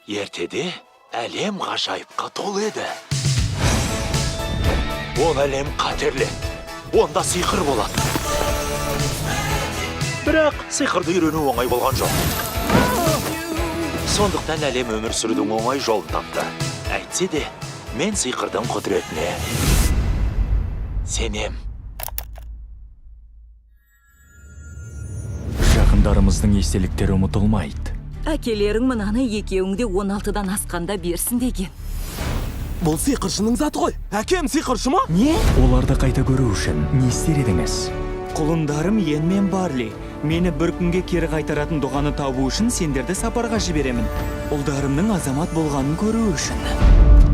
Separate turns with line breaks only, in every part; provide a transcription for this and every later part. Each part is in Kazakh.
Ертеде әлем ғажайыпқа толы еді. Ол әлем қатерлі. Онда сиқыр болады. Бірақ сиқырды үйрену оңай болған жоқ. Сондықтан әлем өмір сүрудің оңай жолын тапты. Әйтсе де, мен сиқырдың құдіретіне сенем.
Жақындарымыздың естеліктері ұмытылмайды.
Әкелерің мынаны екеуіңде 16-дан асқанда берсін деген.
Бұл сиқыршының заты ғой. Әкем сиқыршы ма?
Не?
Оларды қайта көру үшін не істер едіңіз?
Құлындарым Йен мен Барли. Мені бір күнге кері қайтаратын дұғаны табу үшін сендерді сапарға жіберемін. Ұлдарымның азамат болғанын көру үшін.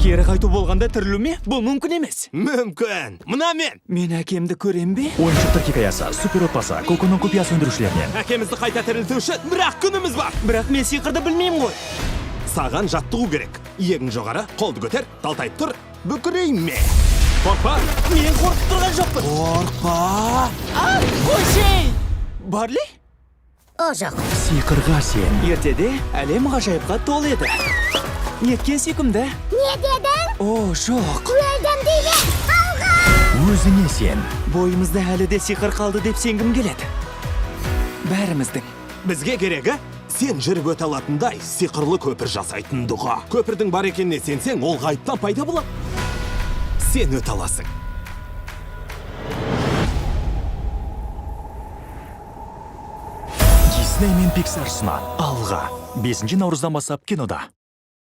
Кері қайту болғанда тірілу ме? Бұл мүмкін емес.
Мүмкін. Мына мен.
Мен әкемді көрем бе?
Ойыншықтар хикаясы, супер отбасы, Коконың құпия сөндірушілерінен.
Әкемізді қайта тірілту үшін бірақ күніміз бар.
Бірақ мен сиқырды білмеймін ғой.
Саған жаттығу керек. Иегің жоғары, қолды көтер, талтайып тұр. Бүкірейме. Қорқпа.
Мен қорқып тұрған жоқпын.
Қорқпа.
Қойшей! Барли?
О жоқ.
Сиқырға сен.
Ертеде әлем ғажайыпқа толы еді. Неткен сүйкімді?
Не дедің?
О, жоқ.
Өлдім дейме. Алға!
Өзіңе сен.
Бойымызда әлі де сиқыр қалды деп сенгім келеді. Бәріміздің.
Бізге керегі сен жүріп өте алатындай сиқырлы көпір жасайтын дұға. Көпірдің бар екеніне сенсең, ол ғайыптан пайда болады. Сен өте аласың.
Дисней мен Pixar ұсынады. Алға. 5 наурыздан бастап кинода.